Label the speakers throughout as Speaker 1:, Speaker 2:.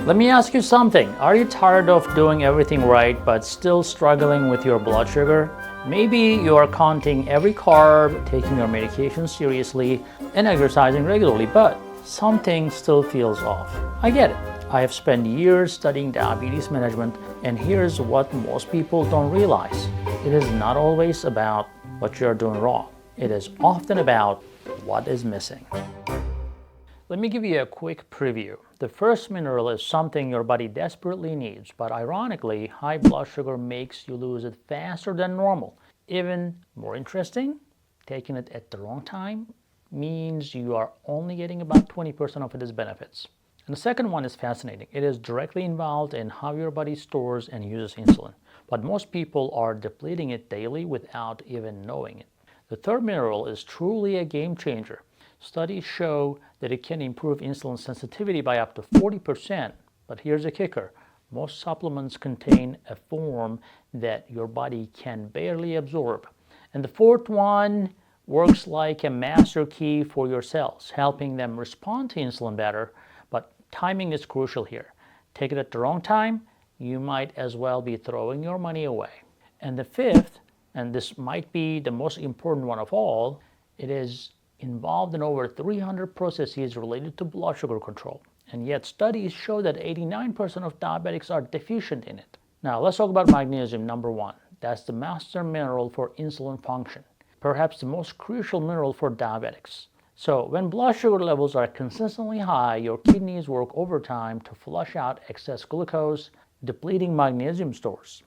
Speaker 1: Let me ask you something. Are you tired of doing everything right but still struggling with your blood sugar? Maybe you are counting every carb, taking your medication seriously, and exercising regularly, but something still feels off. I get it. I have spent years studying diabetes management, and here's what most people don't realize. It is not always about what you're doing wrong. It is often about what is missing. Let me give you a quick preview. The first mineral is something your body desperately needs, but ironically, high blood sugar makes you lose it faster than normal. Even more interesting, taking it at the wrong time means you are only getting about 20% of its benefits. And the second one is fascinating. It is directly involved in how your body stores and uses insulin, but most people are depleting it daily without even knowing it. The third mineral is truly a game changer. Studies show that it can improve insulin sensitivity by up to 40%, but here's a kicker. Most supplements contain a form that your body can barely absorb. And the fourth one works like a master key for your cells, helping them respond to insulin better, but timing is crucial here. Take it at the wrong time, you might as well be throwing your money away. And the fifth, and this might be the most important one of all, it is involved in over 300 processes related to blood sugar control. And yet studies show that 89% of diabetics are deficient in it. Now let's talk about magnesium, number one. That's the master mineral for insulin function, perhaps the most crucial mineral for diabetics. So when blood sugar levels are consistently high, your kidneys work overtime to flush out excess glucose, depleting magnesium stores.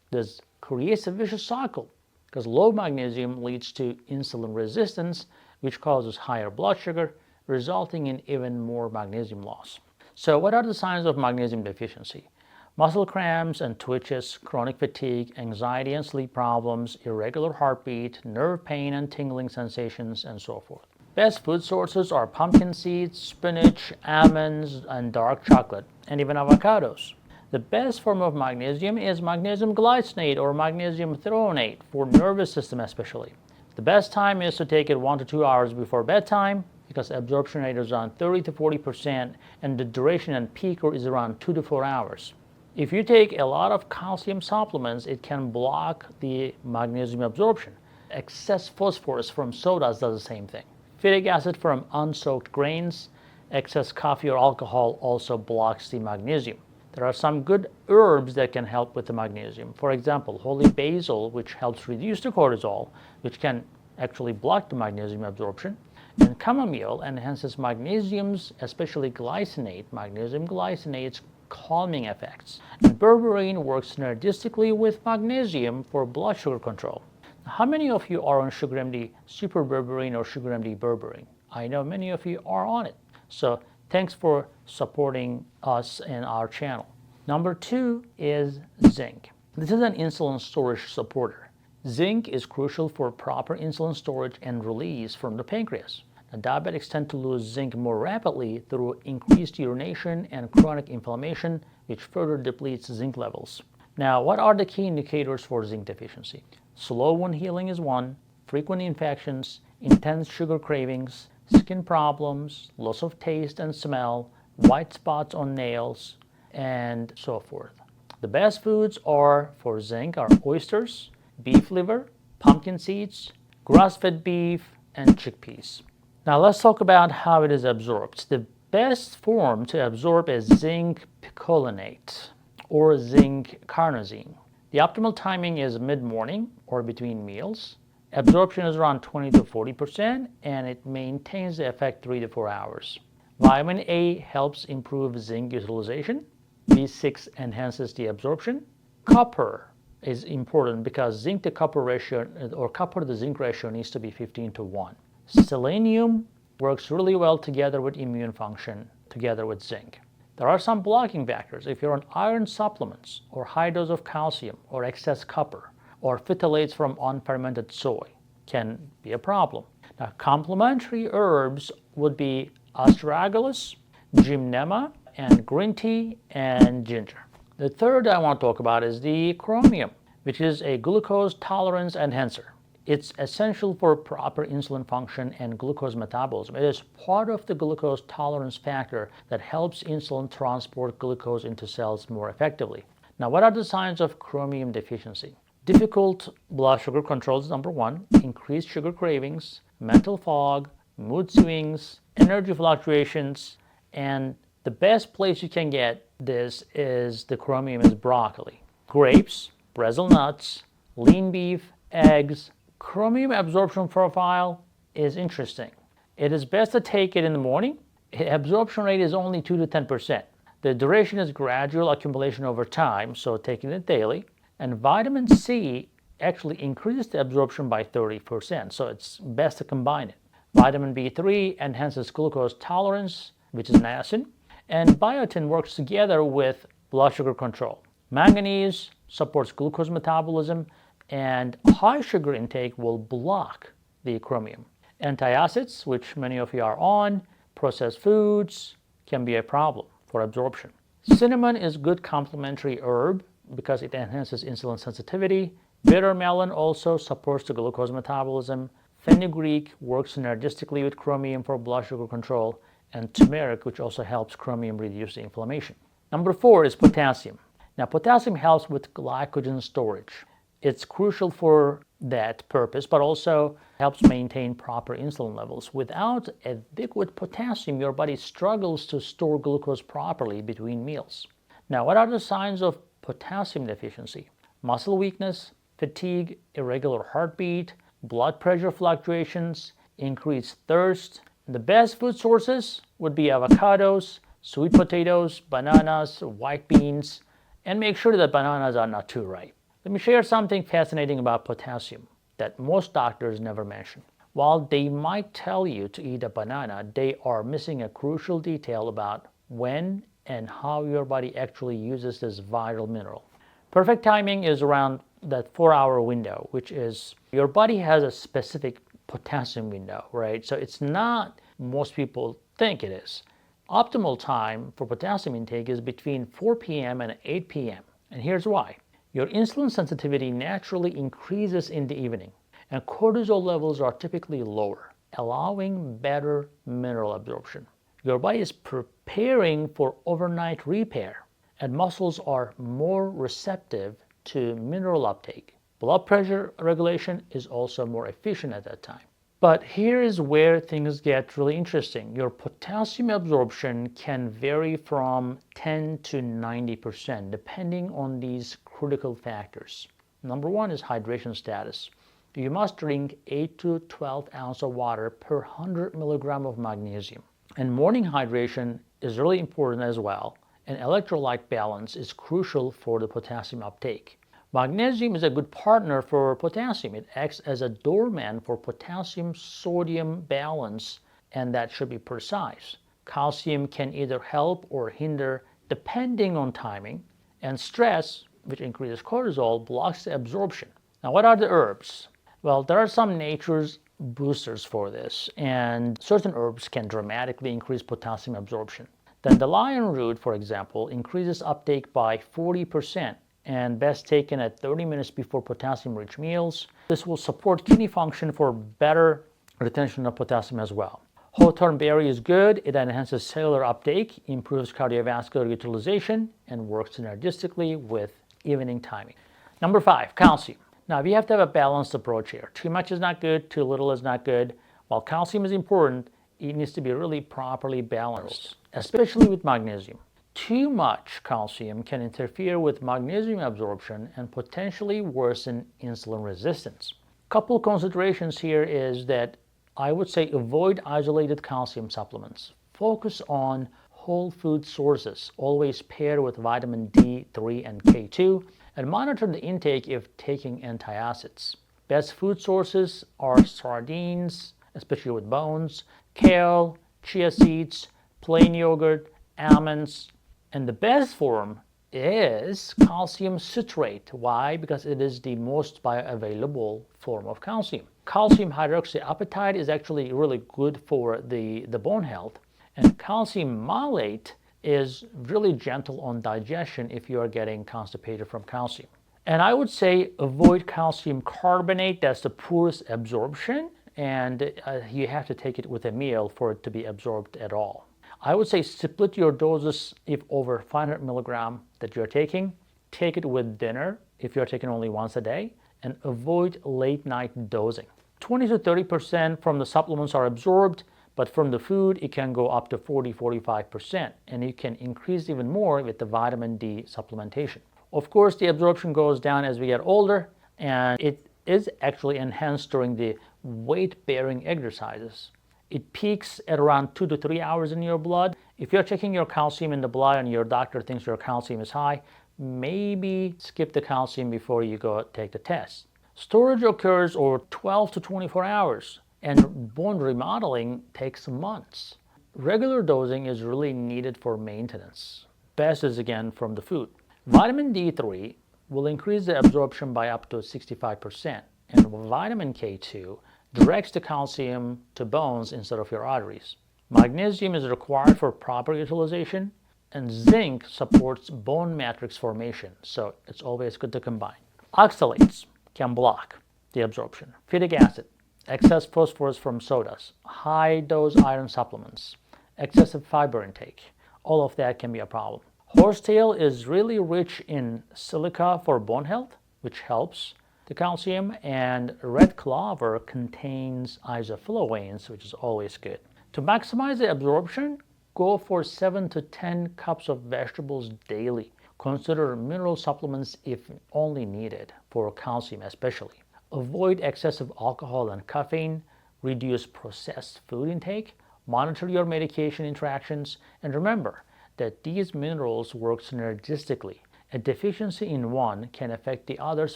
Speaker 1: This creates a vicious cycle because low magnesium leads to insulin resistance, which causes higher blood sugar, resulting in even more magnesium loss. So what are the signs of magnesium deficiency? Muscle cramps and twitches, chronic fatigue, anxiety and sleep problems, irregular heartbeat, nerve pain and tingling sensations, and so forth. Best food sources are pumpkin seeds, spinach, almonds, and dark chocolate, and even avocados. The best form of magnesium is magnesium glycinate or magnesium threonate for nervous system especially. The best time is to take it 1 to 2 hours before bedtime because absorption rate is around 30 to 40% and the duration and peak is around 2 to 4 hours. If you take a lot of calcium supplements, it can block the magnesium absorption. Excess phosphorus from sodas does the same thing. Phytic acid from unsoaked grains, excess coffee or alcohol also blocks the magnesium. There are some good herbs that can help with the magnesium. For example, holy basil, which helps reduce the cortisol, which can actually block the magnesium absorption. And chamomile enhances magnesium's, especially glycinate, magnesium glycinate's calming effects. And berberine works synergistically with magnesium for blood sugar control. Now, how many of you are on SugarMD Super Berberine or SugarMD Berberine? I know many of you are on it. So thanks for supporting us and our channel. Number two is zinc. This is an insulin storage supporter. Zinc is crucial for proper insulin storage and release from the pancreas. Now, diabetics tend to lose zinc more rapidly through increased urination and chronic inflammation, which further depletes zinc levels. Now, what are the key indicators for zinc deficiency? Slow wound healing is one, frequent infections, intense sugar cravings, skin problems, loss of taste and smell, white spots on nails, and so forth. The best foods for zinc are oysters, beef liver, pumpkin seeds, grass-fed beef, and chickpeas. Now let's talk about how it is absorbed. The best form to absorb is zinc picolinate or zinc carnosine. The optimal timing is mid-morning or between meals. Absorption is around 20 to 40% and it maintains the effect 3 to 4 hours. Vitamin A helps improve zinc utilization. B6 enhances the absorption. Copper is important because zinc to copper ratio or copper to zinc ratio needs to be 15 to 1. Selenium works really well together with immune function, together with zinc. There are some blocking factors. If you're on iron supplements or high dose of calcium or excess copper, or phthalates from unfermented soy can be a problem. Now, complementary herbs would be astragalus, gymnema, and green tea and ginger. The third I want to talk about is the chromium, which is a glucose tolerance enhancer. It's essential for proper insulin function and glucose metabolism. It is part of the glucose tolerance factor that helps insulin transport glucose into cells more effectively. Now, what are the signs of chromium deficiency? Difficult blood sugar control is number one, increased sugar cravings, mental fog, mood swings, energy fluctuations, and the best place you can get this is the chromium is broccoli, grapes, Brazil nuts, lean beef, eggs. Chromium absorption profile is interesting. It is best to take it in the morning. Absorption rate is only 2 to 10%. The duration is gradual accumulation over time, so taking it daily. And vitamin C actually increases the absorption by 30%, so it's best to combine it. Vitamin B3 enhances glucose tolerance, which is niacin, and biotin works together with blood sugar control. Manganese supports glucose metabolism, and high sugar intake will block the chromium. Antacids, which many of you are on, processed foods can be a problem for absorption. Cinnamon is good complementary herb because it enhances insulin sensitivity. Bitter melon also supports the glucose metabolism. Fenugreek works synergistically with chromium for blood sugar control, and turmeric, which also helps chromium reduce the inflammation. Number 4 is potassium. Now, potassium helps with glycogen storage. It's crucial for that purpose, but also helps maintain proper insulin levels. Without adequate potassium, your body struggles to store glucose properly between meals. Now, what are the signs of potassium deficiency? Muscle weakness, fatigue, irregular heartbeat, blood pressure fluctuations, increased thirst. The best food sources would be avocados, sweet potatoes, bananas, white beans, and make sure that bananas are not too ripe. Let me share something fascinating about potassium that most doctors never mention. While they might tell you to eat a banana, they are missing a crucial detail about when and how your body actually uses this vital mineral. Perfect timing is around that 4-hour window, which is your body has a specific potassium window, right? So it's not most people think it is. Optimal time for potassium intake is between 4 p.m. and 8 p.m. And here's why. Your insulin sensitivity naturally increases in the evening, and cortisol levels are typically lower, allowing better mineral absorption. Your body is preparing for overnight repair, and muscles are more receptive to mineral uptake. Blood pressure regulation is also more efficient at that time. But here is where things get really interesting. Your potassium absorption can vary from 10 to 90% depending on these critical factors. Number 1 is hydration status. You must drink 8 to 12 ounces of water per 100 milligram of magnesium. And morning hydration is really important as well. And electrolyte balance is crucial for the potassium uptake. Magnesium is a good partner for potassium. It acts as a doorman for potassium-sodium balance, and that should be precise. Calcium can either help or hinder depending on timing, and stress, which increases cortisol, blocks the absorption. Now, what are the herbs? Well, there are some nature's boosters for this, and certain herbs can dramatically increase potassium absorption. Dandelion root, for example, increases uptake by 40%. And best taken at 30 minutes before potassium-rich meals. This will support kidney function for better retention of potassium as well. Hawthorn berry is good. It enhances cellular uptake, improves cardiovascular utilization, and works synergistically with evening timing. Number 5, calcium. Now, we have to have a balanced approach here. Too much is not good, too little is not good. While calcium is important, it needs to be really properly balanced, especially with magnesium. Too much calcium can interfere with magnesium absorption and potentially worsen insulin resistance. Couple considerations here is that I would say avoid isolated calcium supplements. Focus on whole food sources, always paired with vitamin D3 and K2, and monitor the intake if taking antacids. Best food sources are sardines, especially with bones, kale, chia seeds, plain yogurt, almonds, and the best form is calcium citrate. Why? Because it is the most bioavailable form of calcium. Calcium hydroxyapatite is actually really good for the bone health. And calcium malate is really gentle on digestion if you are getting constipated from calcium. And I would say avoid calcium carbonate. That's the poorest absorption, and you have to take it with a meal for it to be absorbed at all. I would say split your doses. If over 500 milligram that you're taking, take it with dinner if you're taking only once a day, and avoid late night dosing. 20 to 30% from the supplements are absorbed, but from the food it can go up to 40-45%, and you can increase even more with the vitamin D supplementation. Of course, the absorption goes down as we get older, and it is actually enhanced during the weight-bearing exercises. It peaks at around 2 to 3 hours in your blood. If you're checking your calcium in the blood and your doctor thinks your calcium is high, maybe skip the calcium before you go take the test. Storage occurs over 12 to 24 hours, and bone remodeling takes months. Regular dosing is really needed for maintenance. Best is again from the food. Vitamin D3 will increase the absorption by up to 65%, and vitamin K2 directs the calcium to bones instead of your arteries. Magnesium is required for proper utilization, and zinc supports bone matrix formation, so it's always good to combine. Oxalates can block the absorption. Phytic acid, excess phosphorus from sodas, high-dose iron supplements, excessive fiber intake, all of that can be a problem. Horsetail is really rich in silica for bone health, which helps the calcium, and red clover contains isoflavones, which is always good. To maximize the absorption, go for 7 to 10 cups of vegetables daily. Consider mineral supplements if only needed, for calcium especially. Avoid excessive alcohol and caffeine, reduce processed food intake, monitor your medication interactions, and remember that these minerals work synergistically. A deficiency in one can affect the other's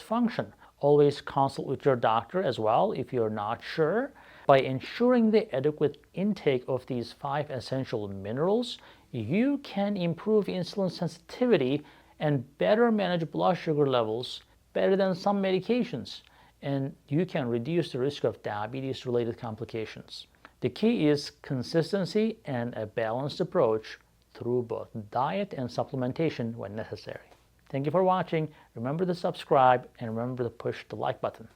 Speaker 1: function. Always consult with your doctor as well if you're not sure. By ensuring the adequate intake of these 5 essential minerals, you can improve insulin sensitivity and better manage blood sugar levels better than some medications. And you can reduce the risk of diabetes-related complications. The key is consistency and a balanced approach through both diet and supplementation when necessary. Thank you for watching. Remember to subscribe and remember to push the like button.